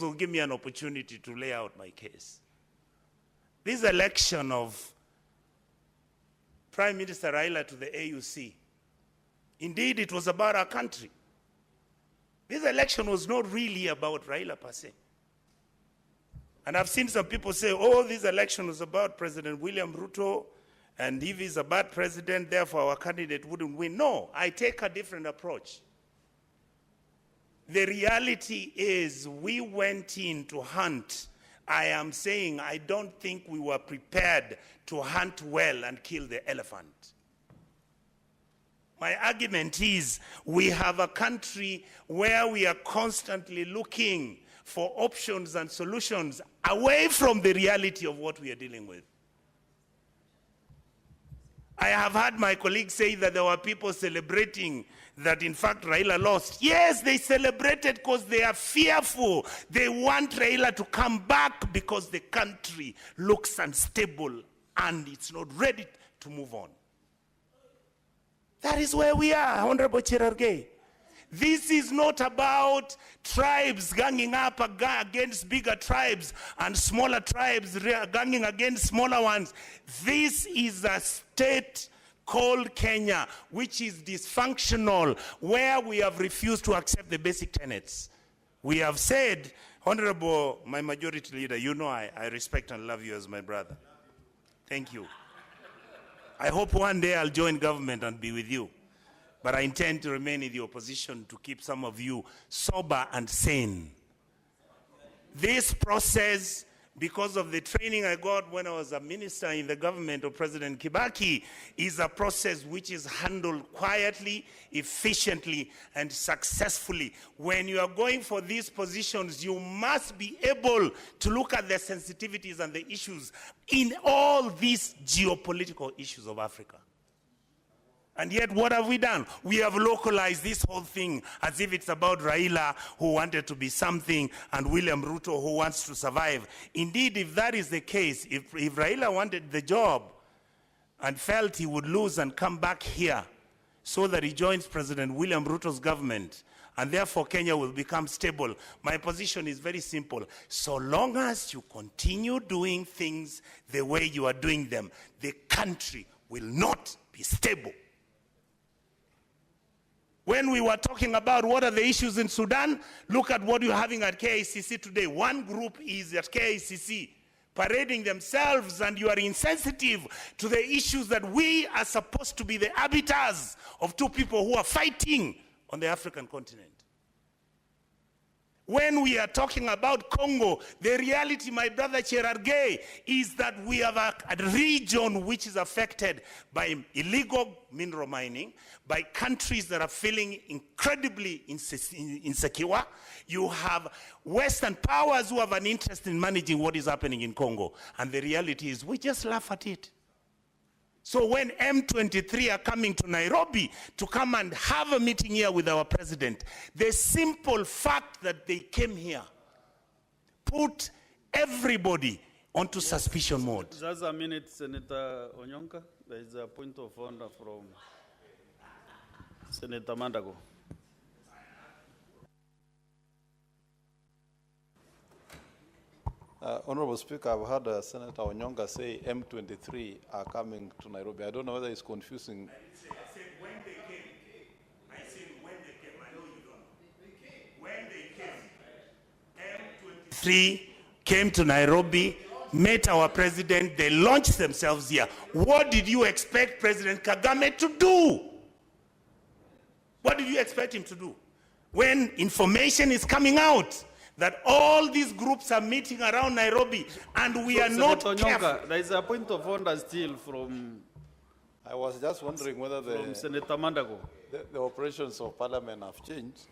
will give me an opportunity to lay out my case. This election of Prime Minister Raila to the AUC, indeed it was about our country. This election was not really about Raila per se. And I've seen some people say, oh, this election was about President William Ruto, and if he's a bad president, therefore our candidate wouldn't win. No, I take a different approach. The reality is we went in to hunt. I am saying I don't think we were prepared to hunt well and kill the elephant. My argument is we have a country where we are constantly looking for options and solutions away from the reality of what we are dealing with. I have heard my colleagues say that there were people celebrating that in fact Raila lost. Yes, they celebrated because they are fearful. They want Raila to come back because the country looks unstable and it's not ready to move on. That is where we are, Honorable Cherargei. This is not about tribes ganging up against bigger tribes and smaller tribes ganging against smaller ones. This is a state called Kenya, which is dysfunctional, where we have refused to accept the basic tenets. We have said, Honorable, my majority leader, you know I respect and love you as my brother. Thank you. I hope one day I'll join government and be with you. But I intend to remain in the opposition to keep some of you sober and sane. This process, because of the training I got when I was a minister in the government of President Kibaki, is a process which is handled quietly, efficiently, and successfully. When you are going for these positions, you must be able to look at the sensitivities and the issues in all these geopolitical issues of Africa. And yet, what have we done? We have localized this whole thing as if it's about Raila, who wanted to be something, and William Ruto, who wants to survive. Indeed, if that is the case, if Raila wanted the job and felt he would lose and come back here so that he joins President William Ruto's government, and therefore Kenya will become stable, my position is very simple. So long as you continue doing things the way you are doing them, the country will not be stable. When we were talking about what are the issues in Sudan, look at what you're having at KICC today. One group is at KICC parading themselves, and you are insensitive to the issues that we are supposed to be the arbiters of two people who are fighting on the African continent. When we are talking about Congo, the reality, my brother Cherargei, is that we have a region which is affected by illegal mineral mining, by countries that are feeling incredibly insecure. You have Western powers who have an interest in managing what is happening in Congo. And the reality is we just laugh at it. So when M23 are coming to Nairobi to come and have a meeting here with our president, the simple fact that they came here put everybody onto suspicion mode. Just a minute, Senator Onyonka. There is a point of order from Senator Mandago. Honorable Speaker, I've heard Senator Onyonka say M23 are coming to Nairobi. I don't know whether it's confusing. I said when they came. I said when they came. I know you don't know. When they came, M23 came to Nairobi, met our president, they launched themselves here. What did you expect President Kagame to do? What did you expect him to do? When information is coming out that all these groups are meeting around Nairobi, and we are not careful. There is a point of order still from... I was just wondering whether from Senator Mandago. The operations of Parliament have changed.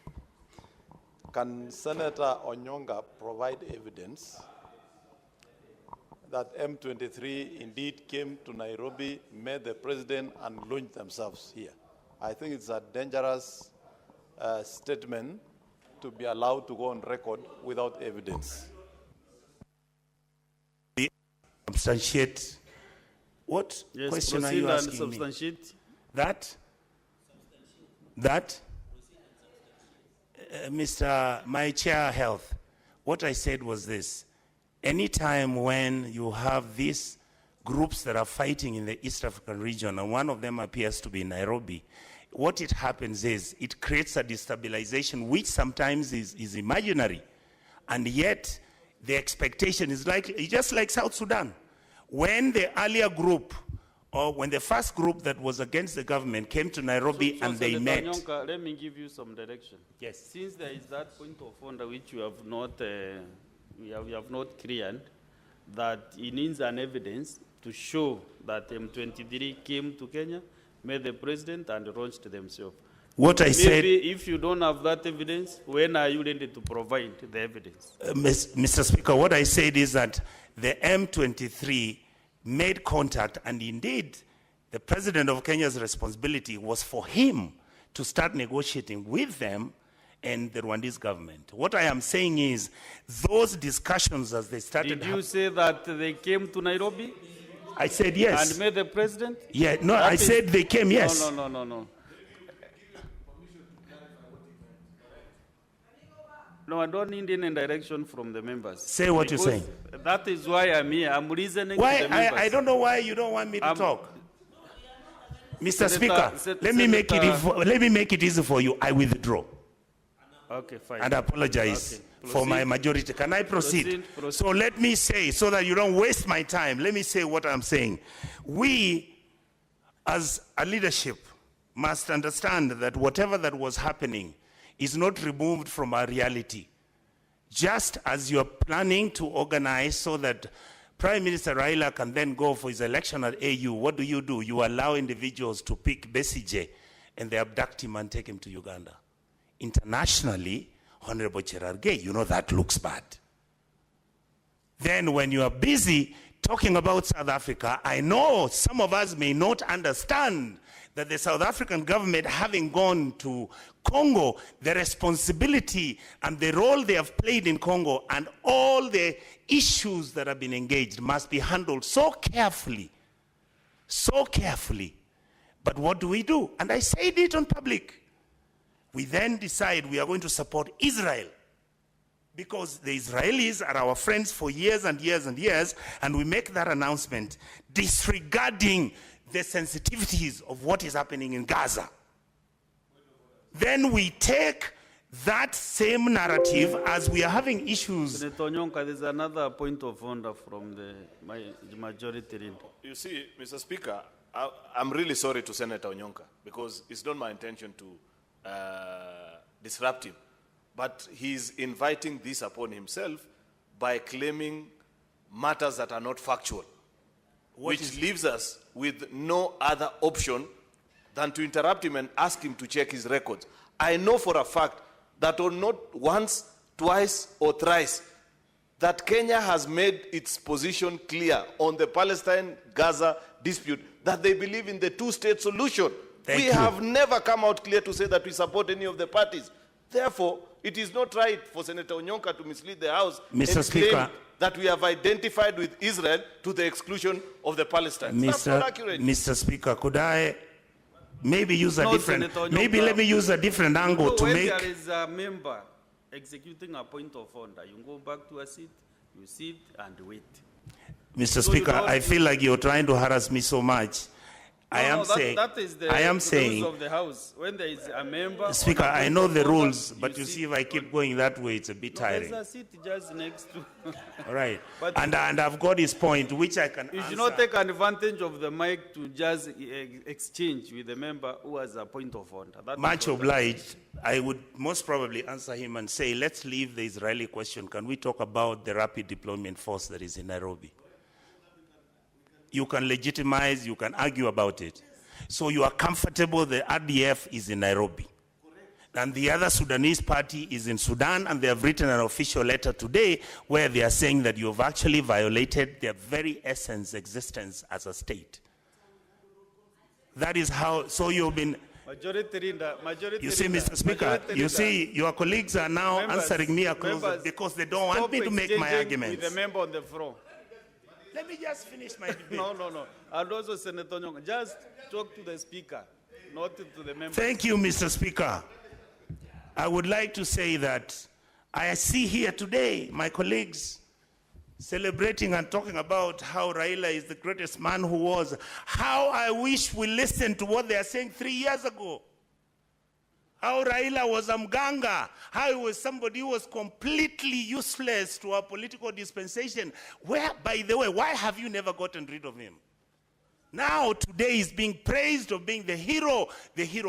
Can Senator Onyonka provide evidence that M23 indeed came to Nairobi, met the president, and launched themselves here? I think it's a dangerous statement to be allowed to go on record without evidence. Substantiate. What question are you asking substantiate me? That? Mr. My Chair Health, What I said was this. Anytime when you have these groups that are fighting in the East African region, and one of them appears to be Nairobi, what it happens is it creates a destabilization which sometimes is imaginary. And yet, the expectation is just like South Sudan. When the earlier group, or when the first group that was against the government came to Nairobi and they met. Onyonka, let me give you some direction. Yes. Since there is that point of order which you have not, we have not cleared, that it needs an evidence to show that M23 came to Kenya, met the president, and launched themselves. What I said, maybe if you don't have that evidence, when are you ready to provide the evidence? Mr. Speaker, what I said is that the M23 made contact, and indeed, the president of Kenya's responsibility was for him to start negotiating with them and the Rwandese government. What I am saying is, those discussions as they started... Did you say that they came to Nairobi? I said yes. And met the president? Yeah, no, I said they came, yes. No. No, I don't need any direction from the members. Say what you're saying. That is why I'm here. I'm listening why, to the members. I don't know why you don't want me to talk. Mr. Senator, Speaker, let me make it easy for you. I withdraw. Okay, fine. And apologize for my majority. Can I proceed? Proceed. So let me say, so that you don't waste my time, let me say what I'm saying. We, as a leadership, must understand that whatever that was happening is not removed from our reality. Just as you're planning to organize so that Prime Minister Raila can then go for his election at AU, what do? You allow individuals to pick Besije and they abduct him and take him to Uganda. Internationally, Honorable Cherargei, you know that looks bad. Then when you are busy talking about South Africa, I know some of us may not understand that the South African government, having gone to Congo, the responsibility and the role they have played in Congo and all the issues that have been engaged must be handled so carefully. But what do? And I said it on public. We then decide we are going to support Israel because the Israelis are our friends for years and years and years, and we make that announcement disregarding the sensitivities of what is happening in Gaza. Then we take that same narrative as we are having issues. Senator Onyonka, there's another point of order from the majority leader. You see, Mr. Speaker, I'm really sorry to Senator Onyonka because it's not my intention to disrupt him. But he's inviting this upon himself by claiming matters that are not factual, which leaves us with no other option than to interrupt him and ask him to check his records. I know for a fact that not once, twice, or thrice, that Kenya has made its position clear on the Palestine-Gaza dispute, that they believe in the two-state solution. We have never come out clear to say that we support any of the parties. Therefore, it is not right for Senator Onyonka to mislead the House Mr. Speaker, claim that we have identified with Israel to the exclusion of the Palestinians. That's not accurate. Mr. Speaker, could I maybe use a different, maybe let me use a different angle to when make... there is a member executing a point of order, you go back to a seat, you sit and wait. Mr. Speaker, I feel like you're trying to harass me so much. I am saying, rules of the House. When there is a member... Speaker, I know the rules, but you see, if I keep going that way, it's a bit tiring. There's a seat just next to... All right. And I've got his point, which I can You answer. should not take advantage of the mic to just exchange with the member who has a point of order. Much obliged. I would most probably answer him and say, let's leave the Israeli question. Can we talk about the rapid deployment force that is in Nairobi? You can legitimize, you can argue about it. So you are comfortable the RDF is in Nairobi. And the other Sudanese party is in Sudan, and they have written an official letter today where they are saying that you have actually violated their very essence, existence as a state. That is how, so you've been... You see, Mr. Speaker, you see, your colleagues are now answering me across because they don't want me to make my arguments. With the member on the floor. Let me just finish my debate. No. And also, Senator Onyonka, just talk to the speaker, not to the member. Thank you, Mr. Speaker. I would like to say that I see here today my colleagues celebrating and talking about how Raila is the greatest man who was. How I wish we listened to what they are saying 3 years ago. How Raila was a mganga, how he was somebody who was completely useless to our political dispensation. Where, by the way, why have you never gotten rid of him? Now, today he's being praised of being the hero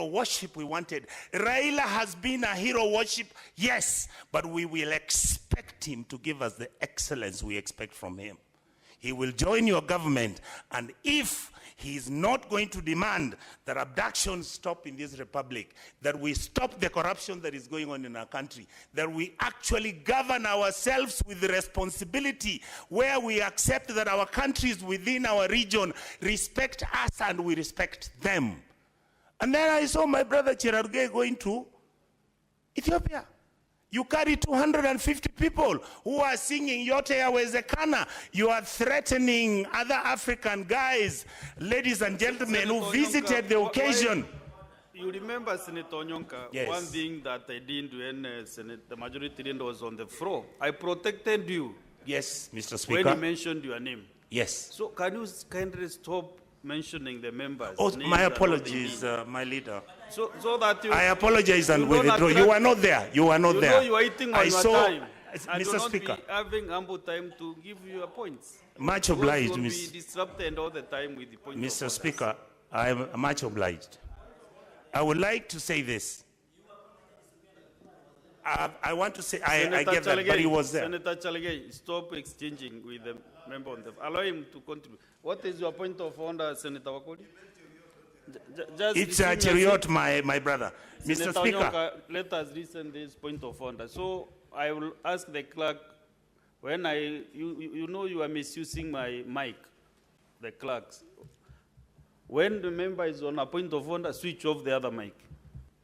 worship we wanted. Raila has been a hero worship, yes, but we will expect him to give us the excellence we expect from him. He will join your government, and if he is not going to demand that abductions stop in this republic, that we stop the corruption that is going on in our country, that we actually govern ourselves with responsibility, where we accept that our countries within our region respect us and we respect them. And then I saw my brother Cherargei going to Ethiopia. You carry 250 people who are singing Yote Yawezekana. You are threatening other African guys, ladies and gentlemen, Senator who visited Onyonka, the occasion. You remember, Senator Onyonka, Yes. one thing that I did when the majority leader was on the floor, I protected you Yes, Mr. when Speaker. he mentioned your name. Yes. So can you kindly stop mentioning the members? Oh, names my and what apologies, they did? my leader. So that you, I apologize and you don't withdraw. You attract- were not there. You were not you there. know you are eating on I your saw, time. I do Mr. not Speaker. be having ample time to give you your points. Much Because obliged, you will Miss. be disrupted all the time with the point of Mr. order. Speaker, I am much obliged. I would like to say this. I want to say, I get that, but he was there. Senator Chalegei, stop exchanging with the member on the. Allow him to contribute. What is your point of order, Senator Wakoli? Just It's listen me Cheriot, my brother. Mr. Senator Speaker, Onyonka, let us listen this point of order. So I will ask the clerk, when you know you are misusing my mic, the clerks. When the member is on a point of order, switch off the other mic,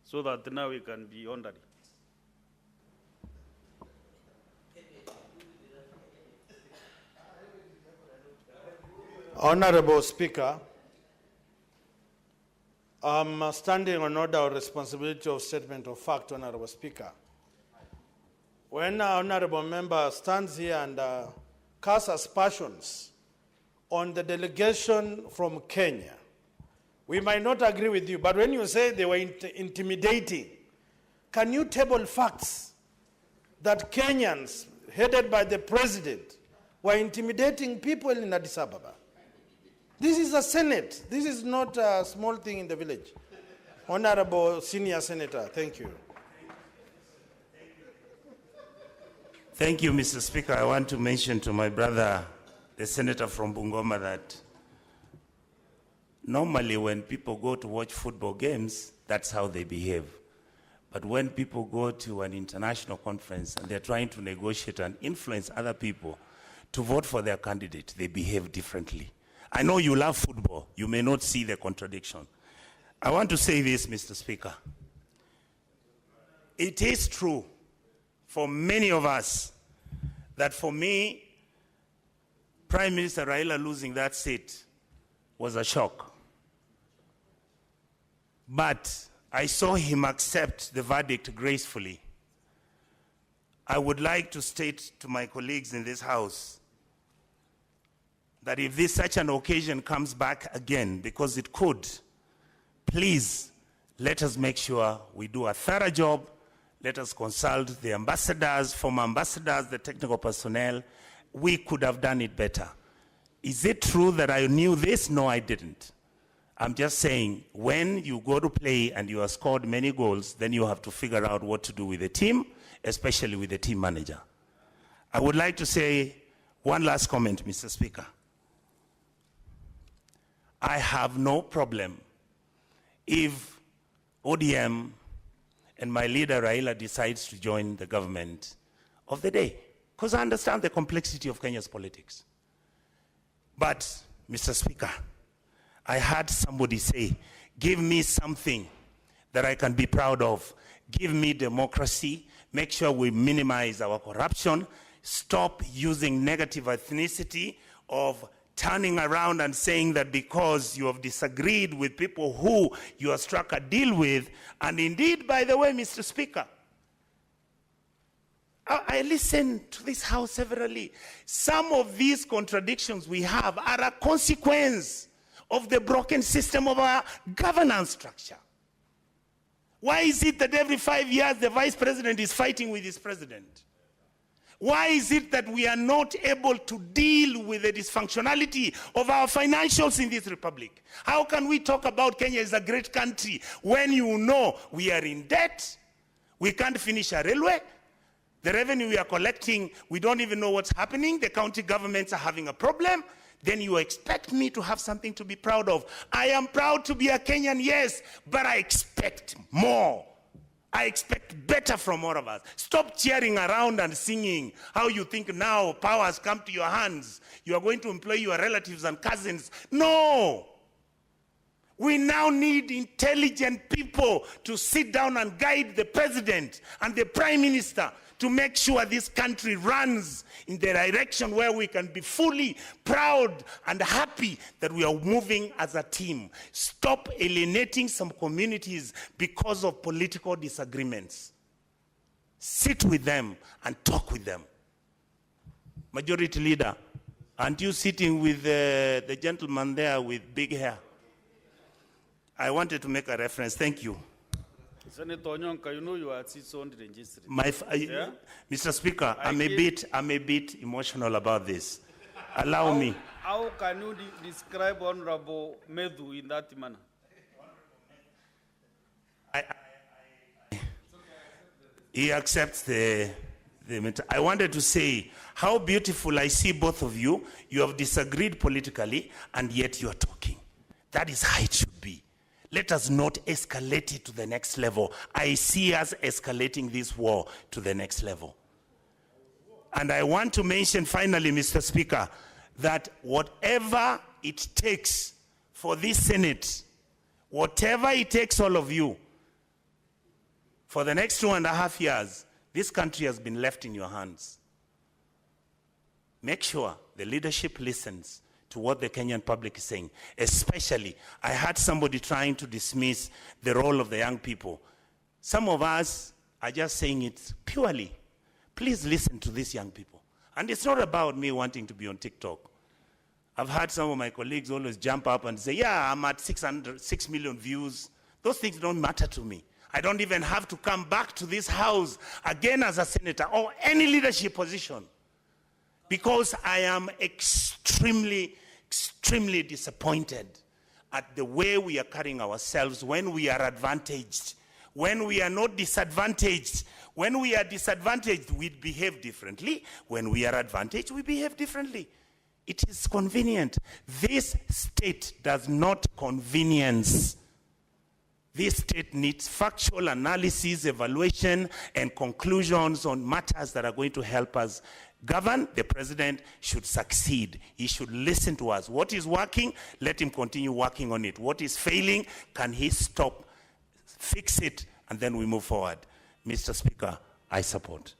so that now we can be orderly. Honorable Speaker, I'm standing on order of responsibility of statement of fact, Honorable Speaker. When an honorable member stands here and casts aspersions on the delegation from Kenya, we might not agree with you, but when you say they were intimidating, can you table facts that Kenyans, headed by the president, were intimidating people in Addis Ababa? This is a Senate. This is not a small thing in the village. Honorable Senior Senator, thank you. thank you, Mr. Speaker. I want to mention to my brother, the senator from Bungoma, that normally when people go to watch football games, that's how they behave. But when people go to an international conference and they're trying to negotiate and influence other people to vote for their candidate, they behave differently. I know you love football. You may not see the contradiction. I want to say this, Mr. Speaker. It is true for many of us that for me, Prime Minister Raila losing that seat was a shock. But I saw him accept the verdict gracefully. I would like to state to my colleagues in this House that if such an occasion comes back again, because it could, please let us make sure we do a thorough job. Let us consult the ambassadors, former ambassadors, the technical personnel. We could have done it better. Is it true that I knew this? No, I didn't. I'm just saying, when you go to play and you have scored many goals, then you have to figure out what to do with the team, especially with the team manager. I would like to say one last comment, Mr. Speaker. I have no problem if ODM and my leader Raila decides to join the government of the day, because I understand the complexity of Kenya's politics. But, Mr. Speaker, I heard somebody say, give me something that I can be proud of. Give me democracy. Make sure we minimize our corruption. Stop using negative ethnicity of turning around and saying that because you have disagreed with people who you have struck a deal with. And indeed, by the way, Mr. Speaker, I listen to this house severally. Some of these contradictions we have are a consequence of the broken system of our governance structure. Why is it that every 5 years the vice president is fighting with his president? Why is it that we are not able to deal with the dysfunctionality of our financials in this republic? How can we talk about Kenya as a great country when you know we are in debt, we can't finish a railway, the revenue we are collecting, we don't even know what's happening, the county governments are having a problem? Then you expect me to have something to be proud of. I am proud to be a Kenyan, yes, but I expect more. I expect better from all of us. Stop cheering around and singing how you think now power has come to your hands. You are going to employ your relatives and cousins. No. We now need intelligent people to sit down and guide the president and the prime minister to make sure this country runs in the direction where we can be fully proud and happy that we are moving as a team. Stop alienating some communities because of political disagreements. Sit with them and talk with them. Majority Leader, aren't you sitting with the gentleman there with big hair? I wanted to make a reference. Thank you. Senator Onyonka, you know you are its own registry. Yeah? Mr. Speaker, I'm a bit emotional about this. Allow me. How can you describe Honorable Medhu in that manner? He accepts the I wanted to say how beautiful I see both of you. You have disagreed politically, and yet you are talking. That is how it should be. Let us not escalate it to the next level. I see us escalating this war to the next level. And I want to mention finally, Mr. Speaker, that whatever it takes for this Senate, whatever it takes all of you, for the next 2.5 years, this country has been left in your hands. Make sure the leadership listens to what the Kenyan public is saying. Especially, I heard somebody trying to dismiss the role of the young people. Some of us are just saying it purely. Please listen to these young people. And it's not about me wanting to be on TikTok. I've heard some of my colleagues always jump up and say, yeah, I'm at 6 million views. Those things don't matter to me. I don't even have to come back to this house again as a senator or any leadership position, because I am extremely disappointed at the way we are carrying ourselves when we are advantaged, when we are not disadvantaged. When we are disadvantaged, we behave differently. When we are advantaged, we behave differently. It is convenient. This state does not convenience. This state needs factual analysis, evaluation, and conclusions on matters that are going to help us govern. The president should succeed. He should listen to us. What is working, let him continue working on it. What is failing, can he stop, fix it, and then we move forward. Mr. Speaker, I support.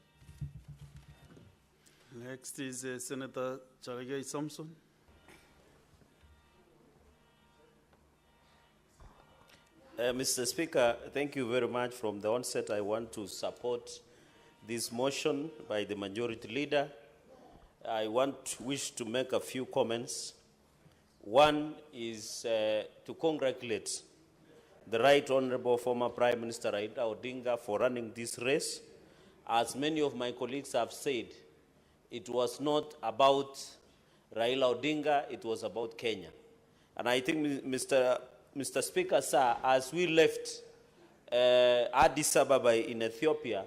Next is Senator Chalagai Samson. Mr. Speaker, thank you very much. From the onset, I want to support this motion by the majority leader. I wish to make a few comments. One is to congratulate the Right Honorable former Prime Minister Raila Odinga for running this race. As many of my colleagues have said, it was not about Raila Odinga, it was about Kenya. And I think, Mr. Speaker, sir, as we left Addis Ababa in Ethiopia,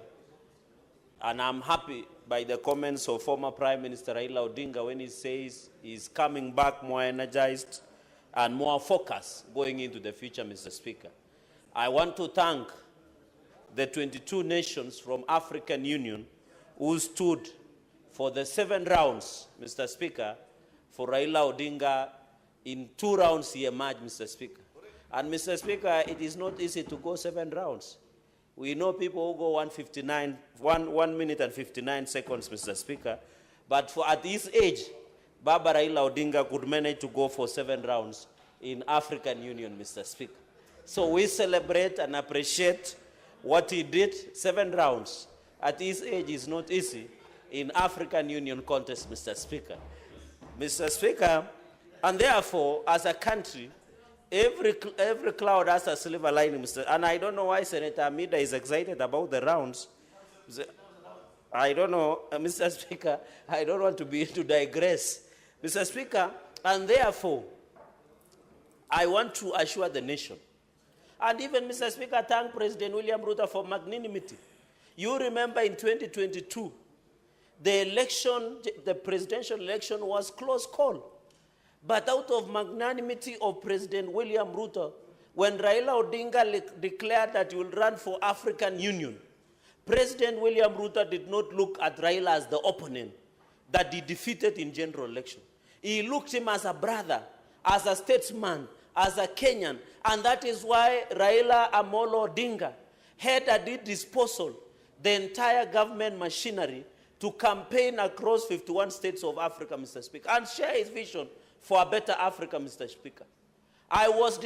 and I'm happy by the comments of former Prime Minister Raila Odinga when he says he's coming back more energized and more focused going into the future, Mr. Speaker. I want to thank the 22 nations from African Union who stood for the 7 rounds, Mr. Speaker, for Raila Odinga. In 2 rounds he emerged, Mr. Speaker. And Mr. Speaker, it is not easy to go 7 rounds. We know people who go 1 minute and 59 seconds, Mr. Speaker. But at his age, Baba Raila Odinga could manage to go for 7 rounds in African Union, Mr. Speaker. So we celebrate and appreciate what he did, 7 rounds. at his age is not easy in African Union contest, Mr. Speaker. Mr. Speaker, and therefore, as a country, every cloud has a silver lining, Mr. And I don't know why Senator Amida is excited about the rounds. I don't know, Mr. Speaker, I don't want to digress. Mr. Speaker, and therefore, I want to assure the nation, and even, Mr. Speaker, thank President William Ruto for magnanimity. You remember in 2022, the presidential election was close call. But out of magnanimity of President William Ruto, when Raila Odinga declared that he will run for African Union, President William Ruto did not look at Raila as the opponent that he defeated in general election. He looked him as a brother, as a statesman, as a Kenyan, and that is why Raila Amolo Odinga had at his disposal the entire government machinery to campaign across 51 states of Africa, Mr. Speaker, and share his vision for a better Africa, Mr. Speaker. I was